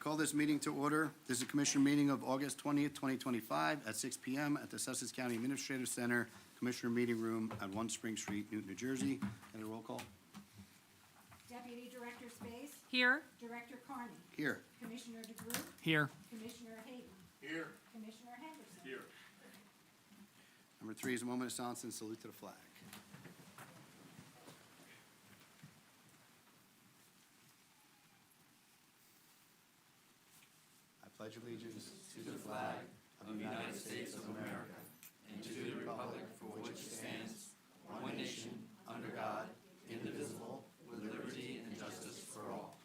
call this meeting to order. This is a commissioner meeting of August 20th, 2025 at 6 p.m. at the Sussex County Administrative Center, Commissioner Meeting Room at 1 Spring Street, Newton, New Jersey. Can I get a roll call? Deputy Director Space. Here. Director Carney. Here. Commissioner DeGroot. Here. Commissioner Hayden. Here. Commissioner Henderson. Here. Number 3 is a moment of silence and salute to the flag. I pledge allegiance to the flag of the United States of America and to the republic for which it stands, one nation, under God, indivisible, with liberty and justice for all.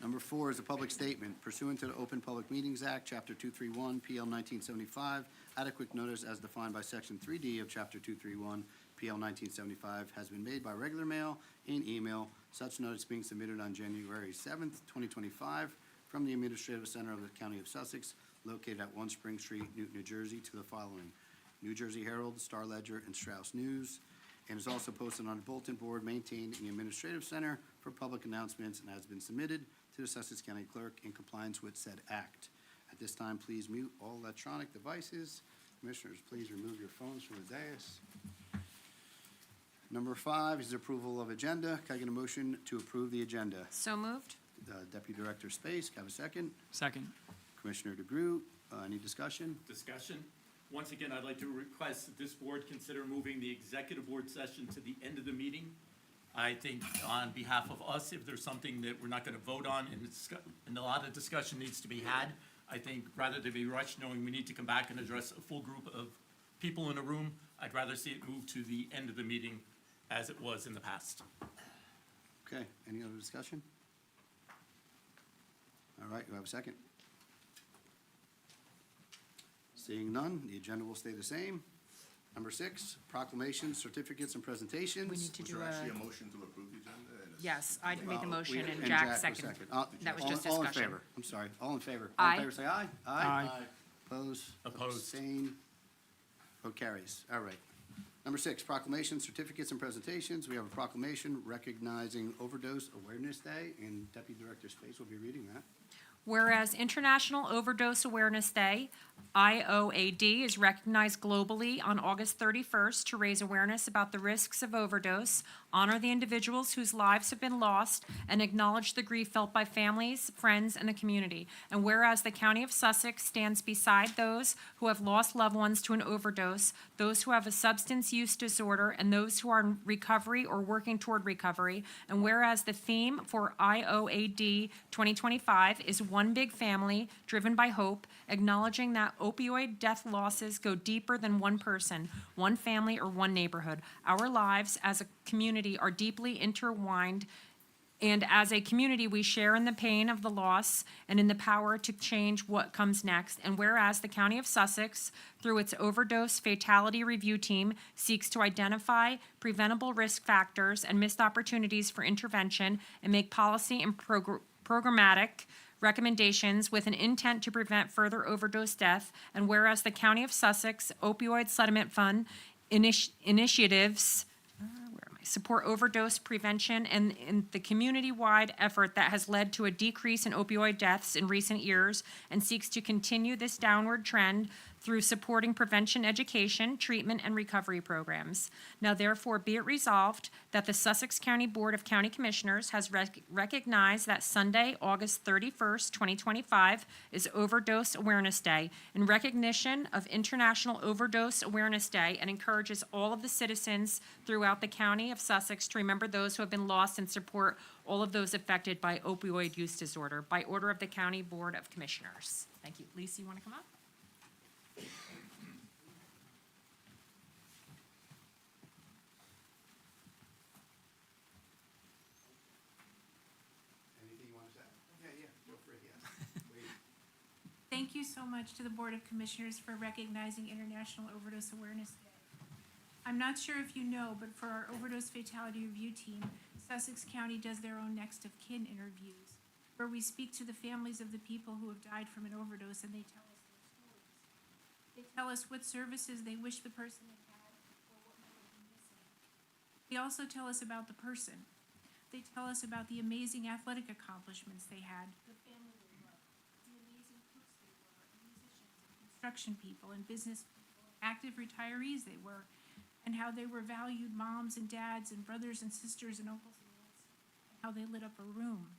Number 4 is a public statement pursuant to the Open Public Meetings Act, Chapter 231, PL 1975. Adequate notice as defined by Section 3D of Chapter 231, PL 1975, has been made by regular mail and email. Such notice being submitted on January 7th, 2025, from the Administrative Center of the County of Sussex, located at 1 Spring Street, Newton, New Jersey, to the following: New Jersey Herald, Star Ledger, and Strauss News, and is also posted on a bulletin board maintained in the Administrative Center for public announcements and has been submitted to the Sussex County Clerk in compliance with said act. At this time, please mute all electronic devices. Commissioners, please remove your phones from the dais. Number 5 is the approval of agenda. Can I get a motion to approve the agenda? So moved. Deputy Director Space, can I have a second? Second. Commissioner DeGroot, any discussion? Discussion. Once again, I'd like to request that this board consider moving the executive board session to the end of the meeting. I think on behalf of us, if there's something that we're not going to vote on and a lot of discussion needs to be had, I think rather than be rushed knowing we need to come back and address a full group of people in a room, I'd rather see it move to the end of the meeting as it was in the past. Okay, any other discussion? All right, do I have a second? Seeing none, the agenda will stay the same. Number 6, proclamations, certificates, and presentations. We need to Was do there actually a, a motion to approve the agenda? And a yes, I made the motion and And Jack was seconded. second. That was All- just All in discussion. favor, I'm sorry, all in favor. All Aye. in favor, say aye. Aye. Oppose? Opposed. Abstain? Vote carries. All right. Number 6, proclamations, certificates, and presentations. We have a proclamation recognizing Overdose Awareness Day, and Deputy Director Space will be reading that. Whereas International Overdose Awareness Day, IOAD, is recognized globally on August 31st to raise awareness about the risks of overdose, honor the individuals whose lives have been lost, and acknowledge the grief felt by families, friends, and the community. And whereas the County of Sussex stands beside those who have lost loved ones to an overdose, those who have a substance use disorder, and those who are in recovery or working toward recovery. And whereas the theme for IOAD 2025 is One Big Family, Driven by Hope, acknowledging that opioid death losses go deeper than one person, one family, or one neighborhood. Our lives as a community are deeply intertwined, and as a community, we share in the pain of the loss and in the power to change what comes next. And whereas the County of Sussex, through its overdose fatality review team, seeks to identify preventable risk factors and missed opportunities for intervention and make policy and programmatic recommendations with an intent to prevent further overdose death. And whereas the County of Sussex Opioid Settlement Fund initiatives support overdose prevention and in the community-wide effort that has led to a decrease in opioid deaths in recent years, and seeks to continue this downward trend through supporting prevention education, treatment, and recovery programs. Now therefore be it resolved that the Sussex County Board of County Commissioners has recognized that Sunday, August 31st, 2025 is Overdose Awareness Day in recognition of International Overdose Awareness Day, and encourages all of the citizens throughout the County of Sussex to remember those who have been lost and support all of those affected by opioid use disorder. By order of the County Board of Commissioners. Thank you. Lisa, you want to come up? Anything you want to say? Yeah, feel free, yes. Please. Thank you so much to the Board of Commissioners for recognizing International Overdose Awareness Day. I'm not sure if you know, but for our overdose fatality review team, Sussex County does their own next of kin interviews, where we speak to the families of the people who have died from an overdose, and they tell us their stories. They tell us what services they wish the person had had or what might have been missing. They also tell us about the person. They tell us about the amazing athletic accomplishments they had, the family they were, the amazing cooks they were, musicians and construction people and business people, active retirees they were, and how they were valued moms and dads and brothers and sisters and uncles and aunts, and how they lit up a room,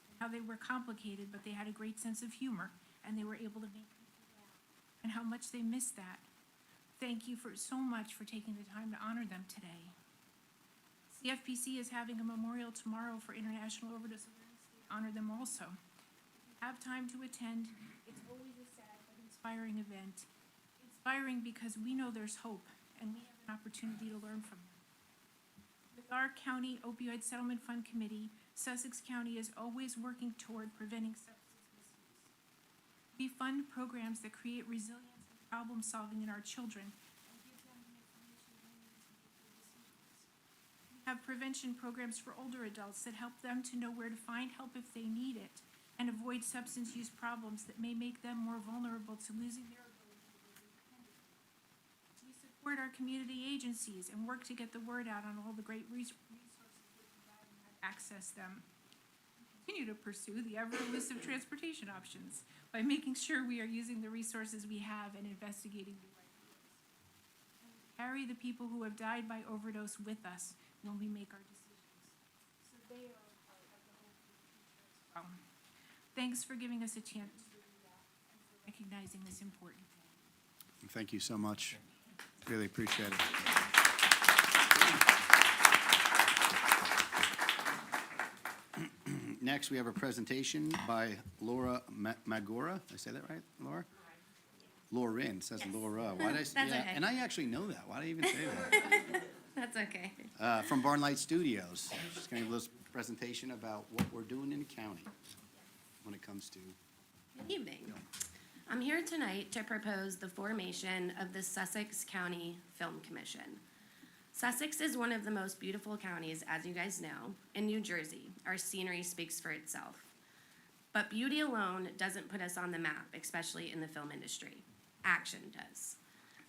and how they were complicated, but they had a great sense of humor, and they were able to make people laugh, and how much they missed that. Thank you so much for taking the time to honor them today. CFPC is having a memorial tomorrow for International Overdose Awareness Day. Honor them also. If you have time to attend, it's always a sad but inspiring event. Inspiring because we know there's hope, and we have an opportunity to learn from them. With our county opioid settlement fund committee, Sussex County is always working toward preventing substance misuse. We fund programs that create resilience and problem solving in our children and give them the information they need to make good decisions. We have prevention programs for older adults that help them to know where to find help if they need it and avoid substance use problems that may make them more vulnerable to losing their ability to live independently. We support our community agencies and work to get the word out on all the great resources we provide and how to access them. We continue to pursue the ever-elusive transportation options by making sure we are using the resources we have and investigating new ideas. And we carry the people who have died by overdose with us when we make our decisions, so they are a part of the hope for the future as well. Thanks for giving us a chance to do that and for recognizing this important day. Thank you so much. Really appreciate it. Next, we have a presentation by Laura Magora. Did I say that right, Laura? Lauren, it says Laura. Why did I say That's that? okay. And I actually know that. Why did I even say that? That's okay. From Barnlight Studios. She's going to give us a presentation about what we're doing in the county when it comes to. Good evening. I'm here tonight to propose the formation of the Sussex County Film Commission. Sussex is one of the most beautiful counties, as you guys know, in New Jersey. Our scenery speaks for itself. But beauty alone doesn't put us on the map, especially in the film industry. Action does.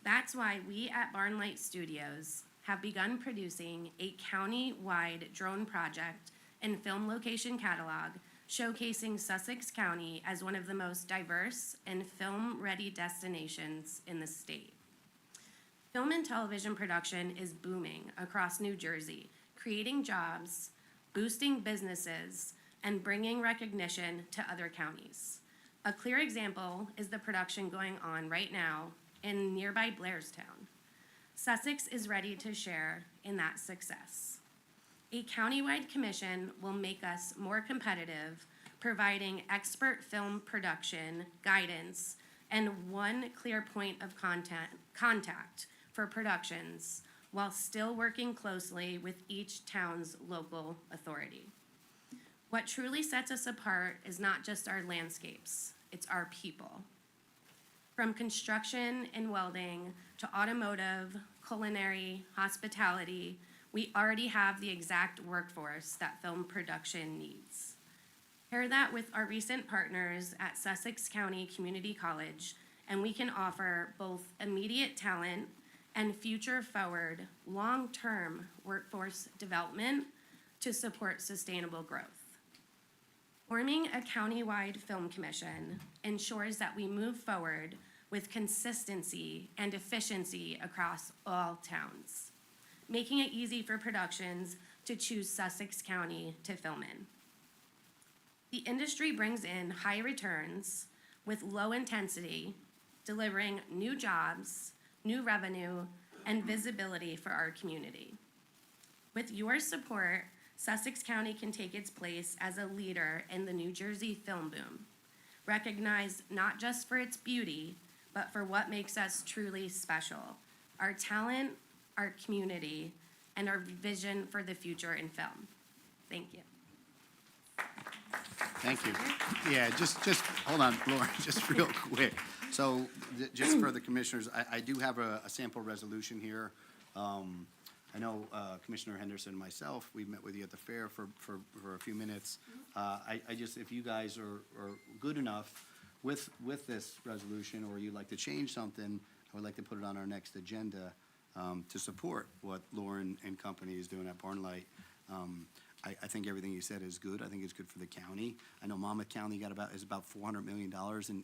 That's why we at Barnlight Studios have begun producing a county-wide drone project and film location catalog showcasing Sussex County as one of the most diverse and film-ready destinations in the state. Film and television production is booming across New Jersey, creating jobs, boosting businesses, and bringing recognition to other counties. A clear example is the production going on right now in nearby Blairstown. Sussex is ready to share in that success. A countywide commission will make us more competitive, providing expert film production, guidance, and one clear point of contact for productions while still working closely with each town's local authority. What truly sets us apart is not just our landscapes, it's our people. From construction and welding to automotive, culinary, hospitality, we already have the exact workforce that film production needs. Pair that with our recent partners at Sussex County Community College, and we can offer both immediate talent and future-forward, long-term workforce development to support sustainable growth. Forming a countywide film commission ensures that we move forward with consistency and efficiency across all towns, making it easy for productions to choose Sussex County to film in. The industry brings in high returns with low intensity, delivering new jobs, new revenue, and visibility for our community. With your support, Sussex County can take its place as a leader in the New Jersey film boom, recognized not just for its beauty, but for what makes us truly special, our talent, our community, and our vision for the future in film. Thank you. Thank you. Yeah, just, hold on, Lauren, just real quick. So, just for the commissioners, I do have a sample resolution here. I know Commissioner Henderson and myself, we met with you at the fair for a few minutes. I just, if you guys are good enough with this resolution, or you'd like to change something, I would like to put it on our next agenda to support what Lauren and company is doing at Barnlight. I think everything you said is good. I think it's good for the county. I know Monmouth County is about $400 million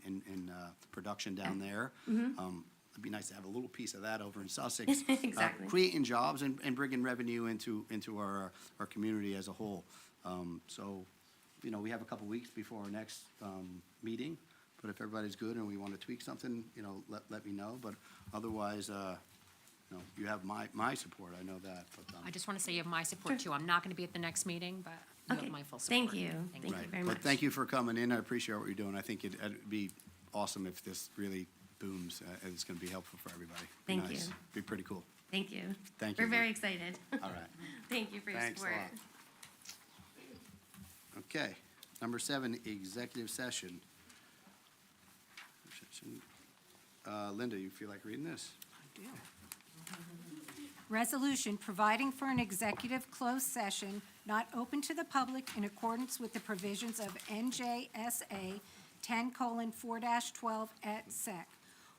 in production down there. It'd be nice to have a little piece of that over in Sussex. Exactly. Creating jobs and bringing revenue into our community as a whole. So, you know, we have a couple weeks before our next meeting, but if everybody's good and we want to tweak something, you know, let me know. But otherwise, you know, you have my support, I know that. But, I just want to say you have my support too. I'm not going to be at the next meeting, but you Okay. have my full support. Thank you. Thank you right. very But much. thank you for coming in. I appreciate what you're doing. I think it'd be awesome if this really booms, and it's going to be helpful for everybody. Be Thank nice. you. Be pretty cool. Thank you. Thank We're you. very excited. All right. Thank you for your Thanks a support. lot. Okay, number 7, executive session. Linda, you feel like reading this? Resolution providing for an executive closed session not open to the public in accordance with the provisions of NJSA 10:4-12 et sec.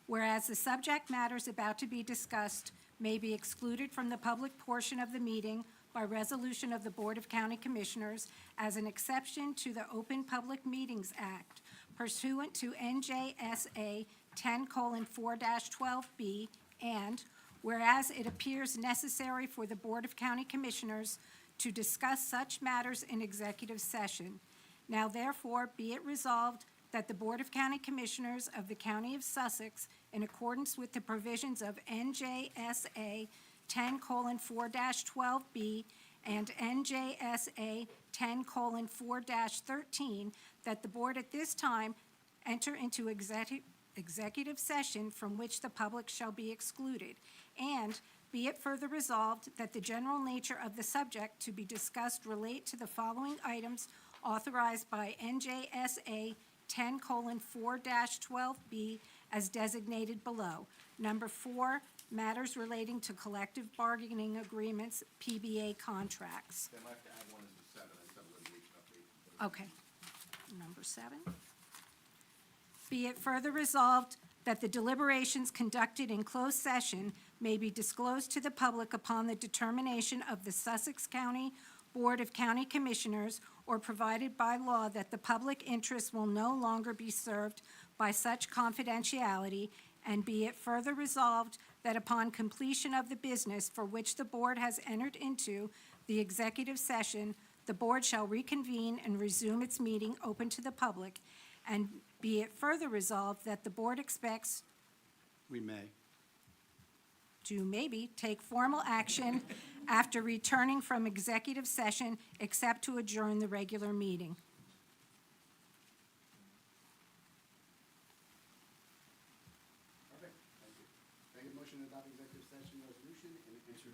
Whereas the subject matters about to be discussed may be excluded from the public portion of the meeting by resolution of the Board of County Commissioners as an exception to the Open Public Meetings Act pursuant to NJSA 10:4-12B, and whereas it appears necessary for the Board of County Commissioners to discuss such matters in executive session. Now therefore be it resolved that the Board of County Commissioners of the County of Sussex, in accordance with the provisions of NJSA 10:4-12B and NJSA 10:4-13, that the board at this time enter into executive session from which the public shall be excluded. And be it further resolved that the general nature of the subject to be discussed relate to the following items authorized by NJSA 10:4-12B as designated below. Number 4, matters relating to collective bargaining agreements, PBA contracts. Then I have to add one as a 7, instead of litigation update. Okay. Number 7. Be it further resolved that the deliberations conducted in closed session may be disclosed to the public upon the determination of the Sussex County Board of County Commissioners or provided by law that the public interest will no longer be served by such confidentiality, and be it further resolved that upon completion of the business for which the board has entered into the executive session, the board shall reconvene and resume its meeting open to the public, and be it further resolved that the board expects We may. to maybe take formal action after returning from executive session, except to adjourn the regular meeting. Perfect, thank you. Can I get a motion to adopt executive session resolution and enter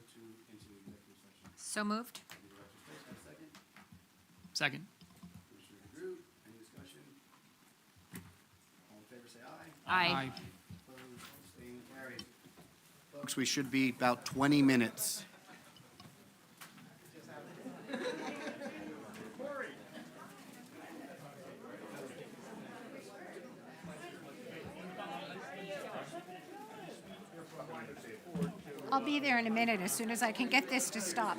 into executive session? So moved? Director Smith, have a second? Second. Commissioner DeGroot, any discussion? All in favor, say aye. Aye. Opposed, abstained, carried. Folks, we should be about 20 minutes. I'll be there in a minute as soon as I can get this to stop.